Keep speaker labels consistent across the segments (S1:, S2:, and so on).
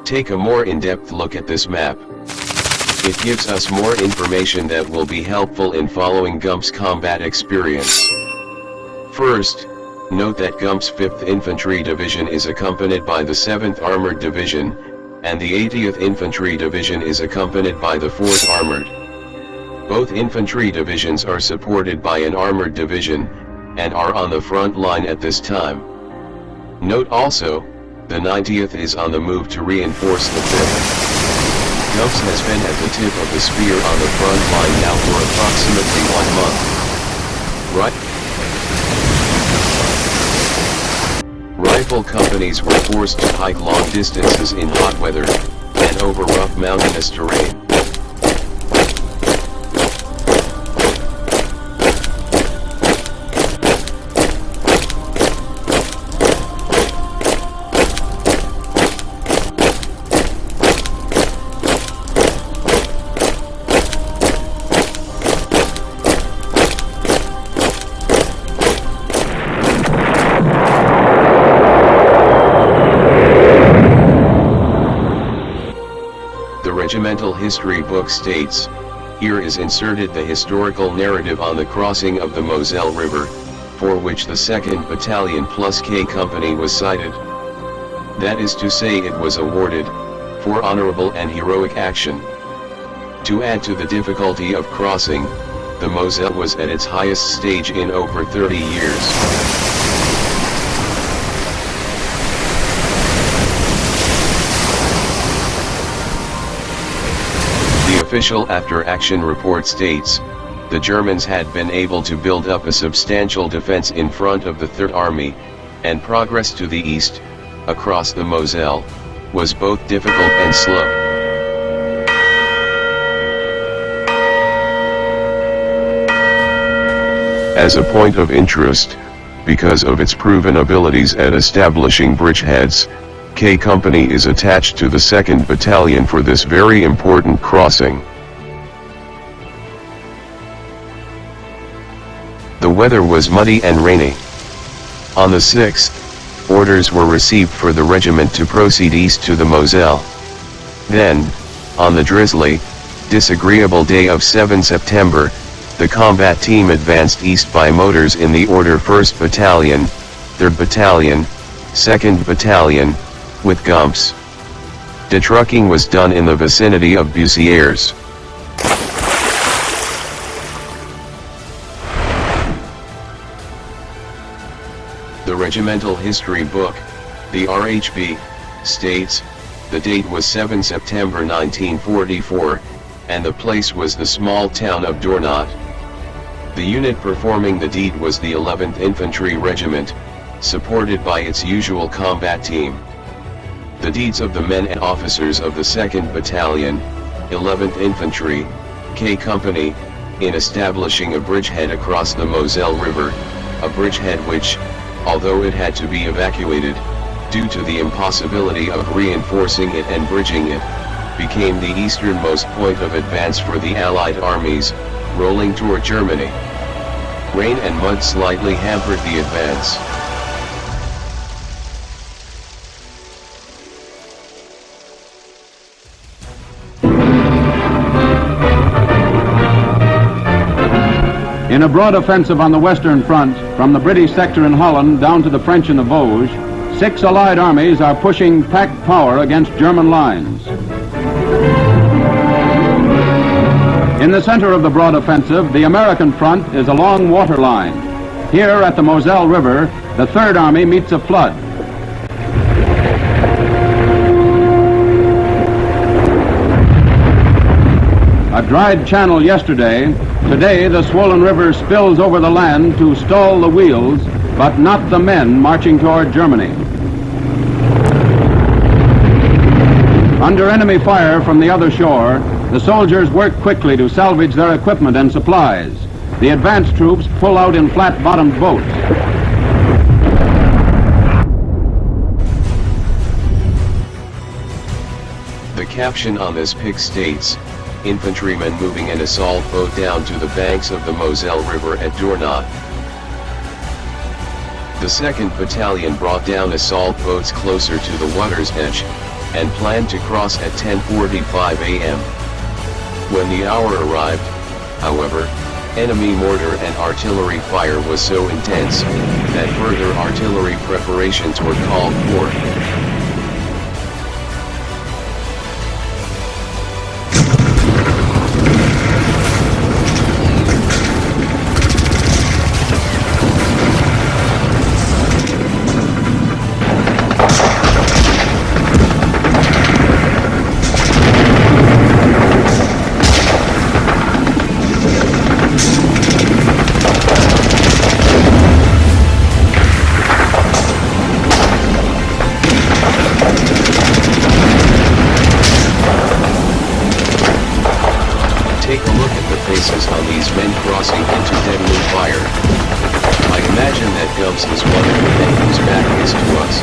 S1: Take a more in-depth look at this map. It gives us more information that will be helpful in following GUMP's combat experience. First, note that GUMP's 5th Infantry Division is accompanied by the 7th Armored Division, and the 80th Infantry Division is accompanied by the 4th Armored. Both infantry divisions are supported by an armored division, and are on the front line at this time. Note also, the 90th is on the move to reinforce the 5th. GUMPS has been at the tip of the spear on the front line now for approximately 1 month. Rifle companies were forced to hike long distances in hot weather, and over rough mountainous terrain. Regimental history book states, here is inserted the historical narrative on the crossing of the Moselle River, for which the 2nd Battalion plus K Company was cited. That is to say, it was awarded, for honorable and heroic action. To add to the difficulty of crossing, the Moselle was at its highest stage in over 30 years. The official after-action report states, the Germans had been able to build up a substantial defense in front of the Third Army, and progress to the east, across the Moselle, was both difficult and slow. As a point of interest, because of its proven abilities at establishing bridgeheads, K Company is attached to the 2nd Battalion for this very important crossing. The weather was muddy and rainy. On the 6th, orders were received for the regiment to proceed east to the Moselle. Then, on the drizzly, disagreeable day of 7 September, the combat team advanced east by motors in the order 1st Battalion, 3rd Battalion, 2nd Battalion, with GUMPS. Detrucking was done in the vicinity of Bussières. The regimental history book, the RHB, states, the date was 7 September 1944, and the place was the small town of Dornat. The unit performing the deed was the 11th Infantry Regiment, supported by its usual combat team. The deeds of the men and officers of the 2nd Battalion, 11th Infantry, K Company, in establishing a bridgehead across the Moselle River, a bridgehead which, although it had to be evacuated, due to the impossibility of reinforcing it and bridging it, became the easternmost point of advance for the Allied armies, rolling toward Germany. Rain and mud slightly hampered the advance.
S2: In a broad offensive on the Western Front, from the British sector in Holland down to the French in the Vosges, 6 Allied armies are pushing packed power against German lines. In the center of the broad offensive, the American front is a long water line. Here at the Moselle River, the Third Army meets a flood. A dried channel yesterday, today the swollen river spills over the land to stall the wheels, but not the men marching toward Germany. Under enemy fire from the other shore, the soldiers work quickly to salvage their equipment and supplies. The advance troops pull out in flat-bottomed boats.
S1: The caption on this pic states, infantrymen moving an assault boat down to the banks of the Moselle River at Dornat. The 2nd Battalion brought down assault boats closer to the water's edge, and planned to cross at 10:45 a.m. When the hour arrived, however, enemy mortar and artillery fire was so intense that further artillery preparations were called for. Take a look at the faces on these men crossing into deadly fire. I imagine that Gumps is one of the men whose back is to us.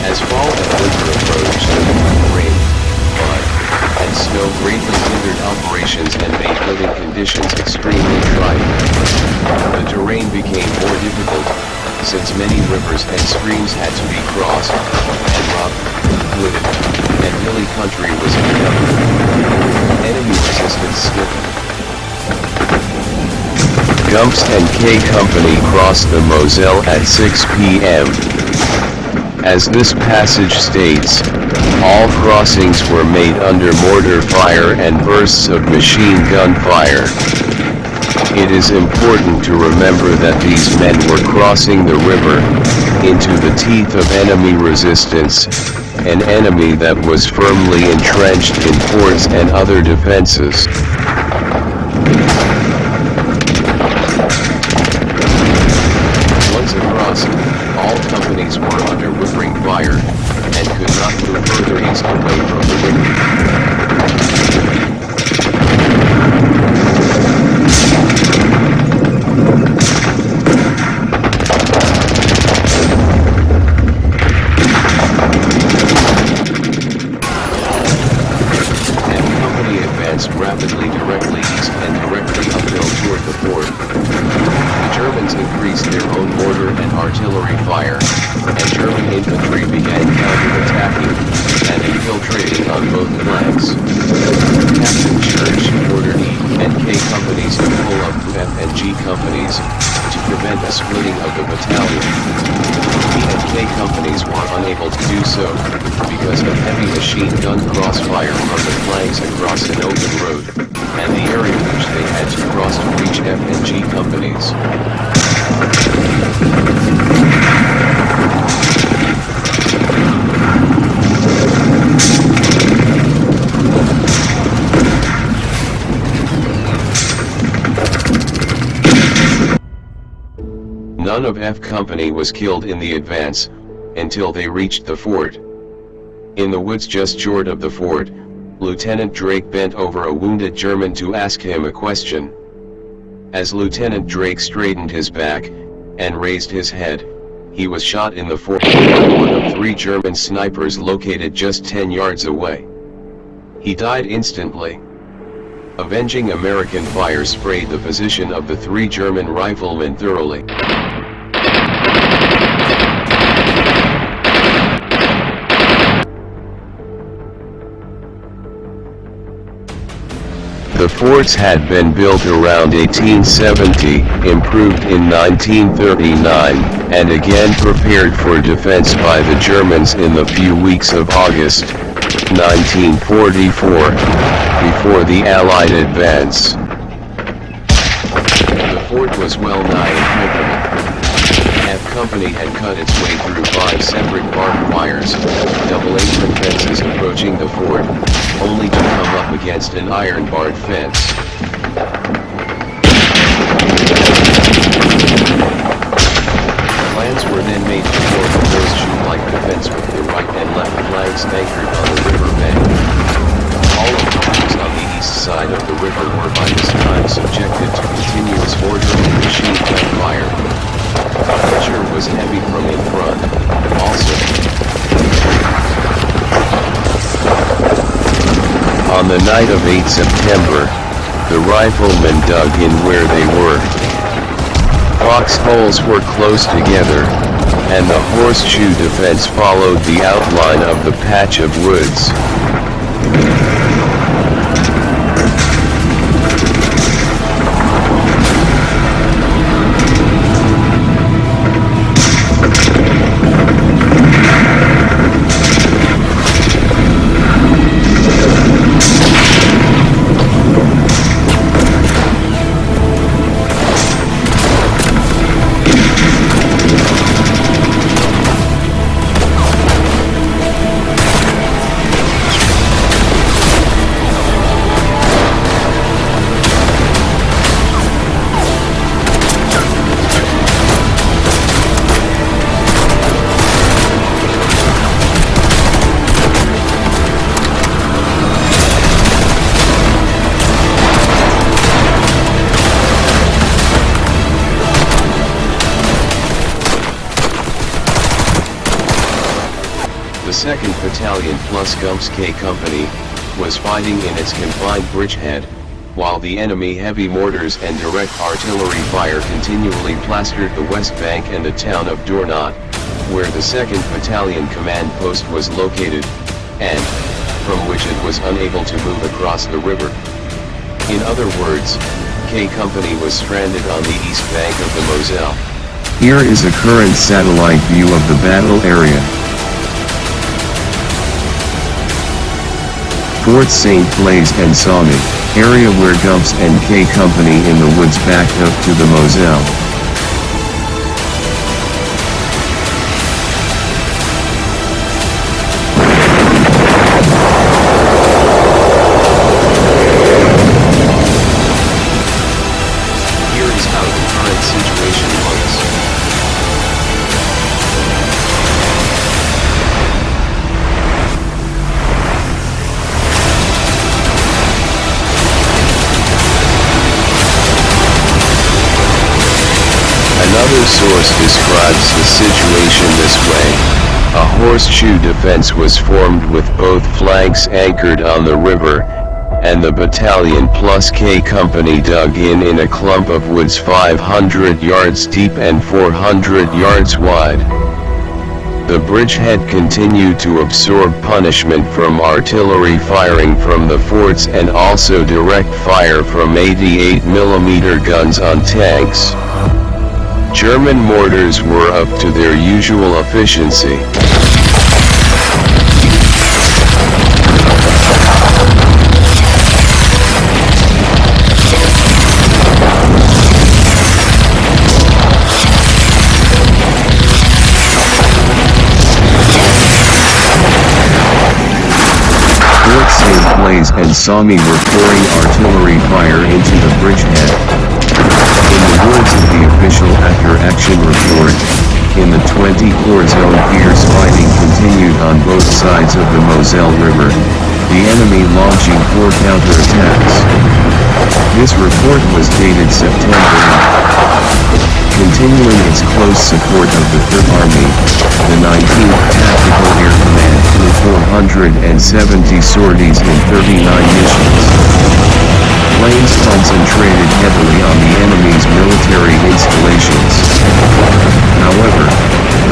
S1: As fall and winter approached, rain, mud, and snow greatly hindered operations and made living conditions extremely trying. The terrain became more difficult, since many rivers and streams had to be crossed, and rough, wooded, and hilly country was encountered. Enemy resistance stiffened. Gumps and K Company crossed the Moselle at 6 p.m. As this passage states, all crossings were made under mortar fire and bursts of machine gun fire. It is important to remember that these men were crossing the river, into the teeth of enemy resistance, an enemy that was firmly entrenched in forts and other defenses. Once across, all companies were under whipping fire, and could not move further east away from the river. And the company advanced rapidly directly east and directly uphill toward the fort. The Germans increased their own mortar and artillery fire, and German infantry began counter-attacking and infiltrating on both flanks. Captain Church ordered E and K companies to pull up to F and G companies, to prevent a splitting of the battalion. E and K companies were unable to do so, because of heavy machine gun crossfire from the flanks across an open road, and the area which they had to cross to reach F and G companies. None of F Company was killed in the advance, until they reached the fort. In the woods just short of the fort, Lieutenant Drake bent over a wounded German to ask him a question. As Lieutenant Drake straightened his back, and raised his head, he was shot in the forehead by one of 3 German snipers located just 10 yards away. He died instantly. Avenging American fire sprayed the position of the 3 German riflemen thoroughly. The forts had been built around 1870, improved in 1939, and again prepared for defense by the Germans in the few weeks of August 1944, before the Allied advance. The fort was well nigh impregnable. F Company had cut its way through 5 separate barbed wires, double apron fences approaching the fort, only to come up against an iron-barred fence. Plans were then made to form a horseshoe-like defense with the right and left flanks anchored on the river bank. All of the troops on the east side of the river were by this time subjected to continuous orderly machine gun fire. The pressure was heavy from in front, also. On the night of 8 September, the riflemen dug in where they were. Foxholes were close together, and the horseshoe defense followed the outline of the patch of woods. The 2nd Battalion plus Gumps K Company was fighting in its confined bridgehead, while the enemy heavy mortars and direct artillery fire continually plastered the west bank and the town of Dornot, where the 2nd Battalion command post was located, and from which it was unable to move across the river. In other words, K Company was stranded on the east bank of the Moselle.
S3: Here is a current satellite view of the battle area. Fort St. Blaise and Saumy, area where Gumps and K Company in the woods backed up to the Moselle.
S1: Here is how the current situation looks. Another source describes the situation this way: a horseshoe defense was formed with both flanks anchored on the river, and the battalion plus K Company dug in a clump of woods 500 yards deep and 400 yards wide. The bridgehead continued to absorb punishment from artillery firing from the forts and also direct fire from 88mm guns on tanks. German mortars were up to their usual efficiency.
S3: Fort St. Blaise and Saumy were pouring artillery fire into the bridgehead. In the words of the official after-action report, in the 24 zone fierce fighting continued on both sides of the Moselle River, the enemy launching 4 counterattacks. This report was dated September 8. Continuing its close support of the 3rd Army, the 19th Tactical Air Command flew 470 sorties in 39 missions. Planes concentrated heavily on the enemy's military installations. However,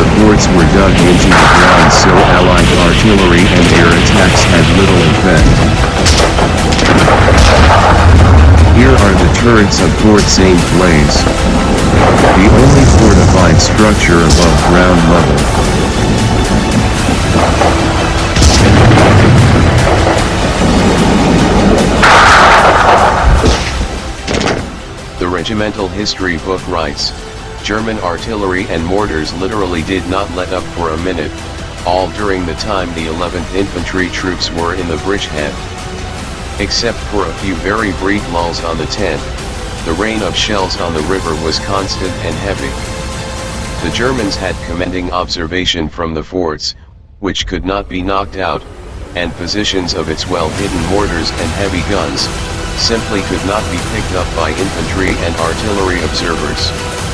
S3: the forts were dug into the ground, so Allied artillery and air attacks had little effect. Here are the turrets of Fort St. Blaise, the only fortified structure above ground level.
S1: The regimental history book writes, German artillery and mortars literally did not let up for a minute, all during the time the 11th Infantry troops were in the bridgehead. Except for a few very brief lulls on the 10th, the rain of shells on the river was constant and heavy. The Germans had commanding observation from the forts, which could not be knocked out, and positions of its well-hidden mortars and heavy guns, simply could not be picked up by infantry and artillery observers.